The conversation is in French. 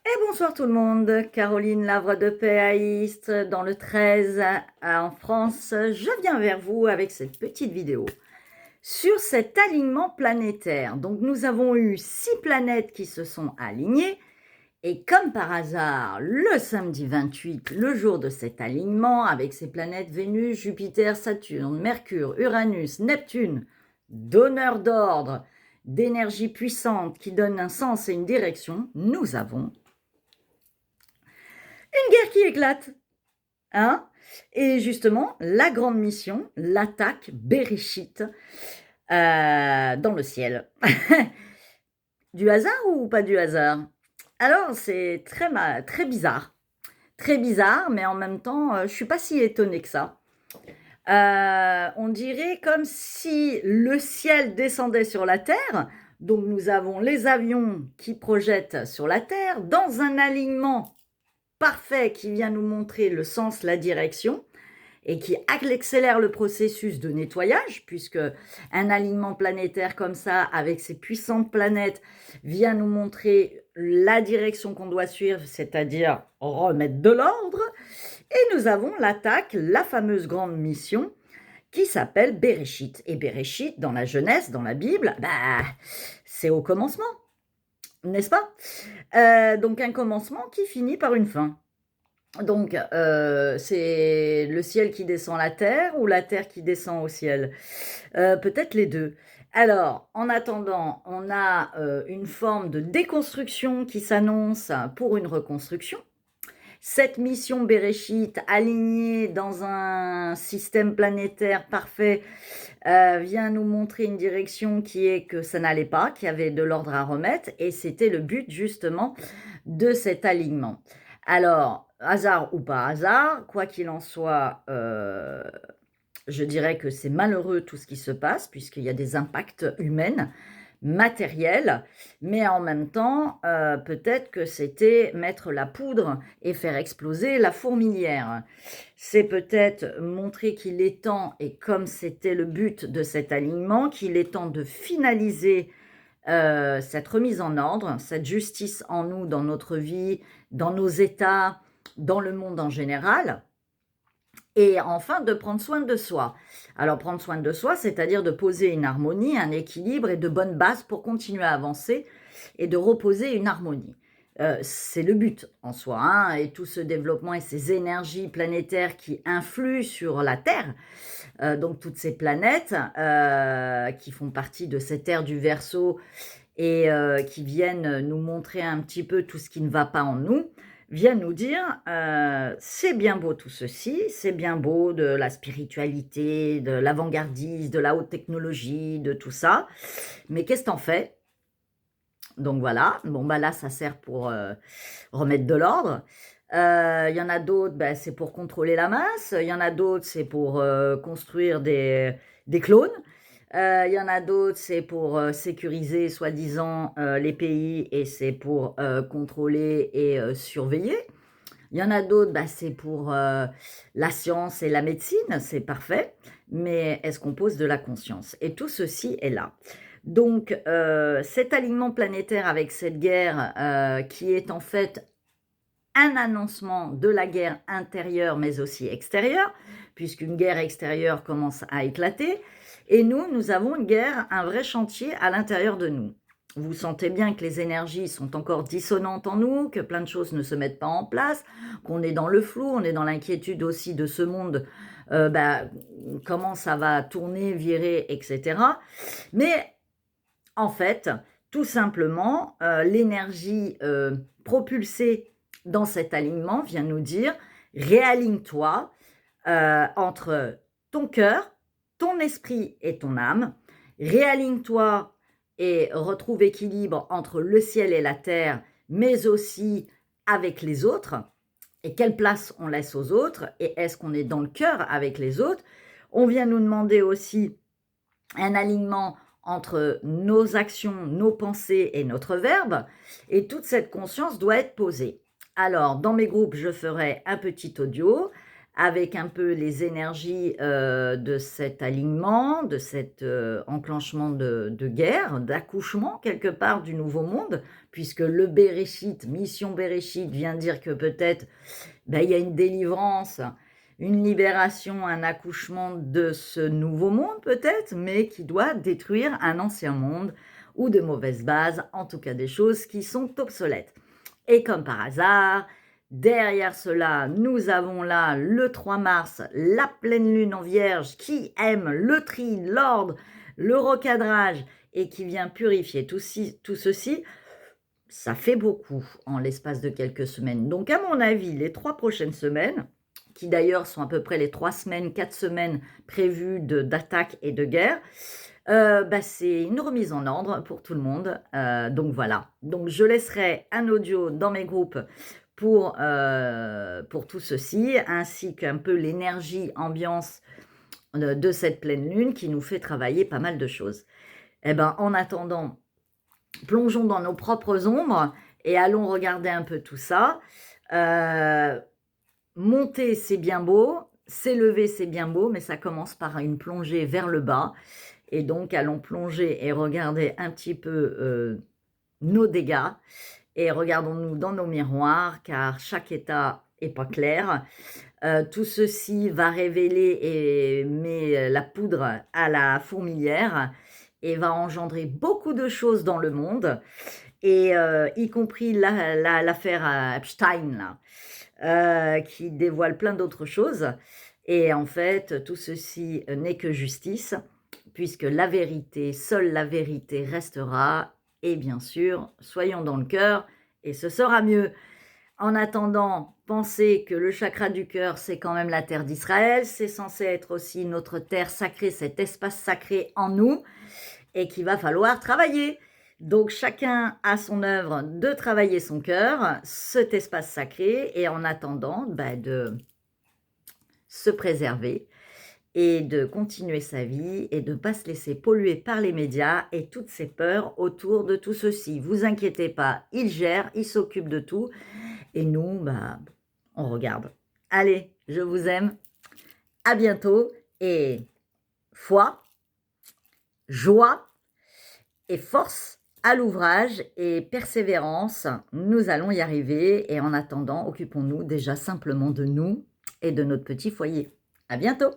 Et bonsoir tout le monde, Caroline Lavre de Paix à Istres, dans le 13 en France. Je viens vers vous avec cette petite vidéo sur cet alignement planétaire. Donc nous avons eu 6 planètes qui se sont alignées et comme par hasard, le samedi 28, le jour de cet alignement, avec ces planètes Vénus, Jupiter, Saturne, Mercure, Uranus, Neptune, donneurs d'ordre, d'énergie puissante qui donnent un sens et une direction, nous avons une guerre qui éclate, hein. Et justement, la grande mission, l'attaque Bereshit dans le ciel. Du hasard ou pas du hasard? Alors, c'est très bizarre, mais en même temps, je suis pas si étonnée que ça. On dirait comme si le ciel descendait sur la Terre. Donc, nous avons les avions qui projettent sur la Terre dans un alignement parfait qui vient nous montrer le sens, la direction et qui accélère le processus de nettoyage, puisque un alignement planétaire comme ça, avec ces puissantes planètes, vient nous montrer la direction qu'on doit suivre, c'est-à-dire remettre de l'ordre. Et nous avons l'attaque, la fameuse grande mission, qui s'appelle Bereshit. Et Bereshit, dans la Genèse, dans la Bible, c'est au commencement, n'est-ce pas? Donc un commencement qui finit par une fin. Donc, c'est le ciel qui descend la terre ou la terre qui descend au ciel? Peut-être les deux. Alors, en attendant, on a une forme de déconstruction qui s'annonce pour une reconstruction. Cette mission Bereshit, alignée dans un système planétaire parfait, vient nous montrer une direction qui est que ça n'allait pas, qu'il y avait de l'ordre à remettre, et c'était le but justement de cet alignement. Alors, hasard ou pas hasard, quoi qu'il en soit, je dirais que c'est malheureux tout ce qui se passe, puisqu'il y a des impacts humains, matériels, mais en même temps, peut-être que c'était mettre la poudre et faire exploser la fourmilière. C'est peut-être montrer qu'il est temps, et comme c'était le but de cet alignement, qu'il est temps de finaliser cette remise en ordre, cette justice en nous, dans notre vie, dans nos états, dans le monde en général, et enfin de prendre soin de soi. Alors prendre soin de soi, c'est-à-dire de poser une harmonie, un équilibre et de bonnes bases pour continuer à avancer et de reposer une harmonie. C'est le but en soi, hein, et tout ce développement et ces énergies planétaires qui influent sur la Terre, donc toutes ces planètes qui font partie de cette ère du Verseau et qui viennent nous montrer un petit peu tout ce qui ne va pas en nous, viennent nous dire c'est bien beau tout ceci, c'est bien beau de la spiritualité, de l'avant-gardisme, de la haute technologie, de tout ça, mais qu'est-ce que t'en fais? Donc voilà, bon bah là ça sert pour remettre de l'ordre. Il y en a d'autres, c'est pour contrôler la masse. Il y en a d'autres, c'est pour construire des clones. Il y en a d'autres, c'est pour sécuriser soi-disant les pays et c'est pour contrôler et surveiller. Il y en a d'autres, c'est pour la science et la médecine, c'est parfait, mais est-ce qu'on pose de la conscience? Et tout ceci est là. Donc, cet alignement planétaire avec cette guerre qui est en fait un annoncement de la guerre intérieure mais aussi extérieure, puisqu'une guerre extérieure commence à éclater, et nous avons une guerre, un vrai chantier à l'intérieur de nous. Vous sentez bien que les énergies sont encore dissonantes en nous, que plein de choses ne se mettent pas en place, qu'on est dans le flou, on est dans l'inquiétude aussi de ce monde, comment ça va tourner, virer, etc. Mais en fait, tout simplement, l'énergie propulsée dans cet alignement vient nous dire réaligne-toi entre ton cœur, ton esprit et ton âme. Réaligne-toi et retrouve équilibre entre le ciel et la terre, mais aussi avec les autres. Et quelle place on laisse aux autres? Et est-ce qu'on est dans le cœur avec les autres? On vient nous demander aussi un alignement entre nos actions, nos pensées et notre verbe. Et toute cette conscience doit être posée. Alors, dans mes groupes, je ferai un petit audio avec un peu les énergies de cet alignement, de cet enclenchement de guerre, d'accouchement quelque part du nouveau monde, puisque le Béréchit, mission Béréchit, vient dire que peut-être il y a une délivrance, une libération, un accouchement de ce nouveau monde peut-être, mais qui doit détruire un ancien monde ou de mauvaises bases, en tout cas des choses qui sont obsolètes. Et comme par hasard, derrière cela, nous avons là le 3 mars, la pleine lune en vierge qui aime le tri, l'ordre, le recadrage et qui vient purifier tout ceci. Ça fait beaucoup en l'espace de quelques semaines. Donc à mon avis, les 3 prochaines semaines, qui d'ailleurs sont à peu près les 3 semaines, 4 semaines prévues d'attaque et de guerre, c'est une remise en ordre pour tout le monde. Donc voilà. Donc je laisserai un audio dans mes groupes pour tout ceci, ainsi qu'un peu l'énergie ambiance de cette pleine lune qui nous fait travailler pas mal de choses. En attendant, plongeons dans nos propres ombres et allons regarder un peu tout ça. Monter, c'est bien beau, s'élever, c'est bien beau, mais ça commence par une plongée vers le bas. Et donc, allons plonger et regarder un petit peu nos dégâts. Et regardons-nous dans nos miroirs, car chaque état n'est pas clair. Tout ceci va révéler et met la poudre à la fourmilière et va engendrer beaucoup de choses dans le monde, et y compris l'affaire Epstein, là, qui dévoile plein d'autres choses. Et en fait, tout ceci n'est que justice, puisque la vérité, seule la vérité restera. Et bien sûr, soyons dans le cœur et ce sera mieux. En attendant, pensez que le chakra du cœur, c'est quand même la terre d'Israël. C'est censé être aussi notre terre sacrée, cet espace sacré en nous, et qu'il va falloir travailler. Donc chacun a son œuvre de travailler son cœur, cet espace sacré, et en attendant de se préserver et de continuer sa vie et de ne pas se laisser polluer par les médias et toutes ces peurs autour de tout ceci. Vous inquiétez pas, il gère, il s'occupe de tout, et nous, on regarde. Allez, je vous aime, à bientôt, et foi, joie et force à l'ouvrage et persévérance, nous allons y arriver. Et en attendant, occupons-nous déjà simplement de nous et de notre petit foyer. À bientôt!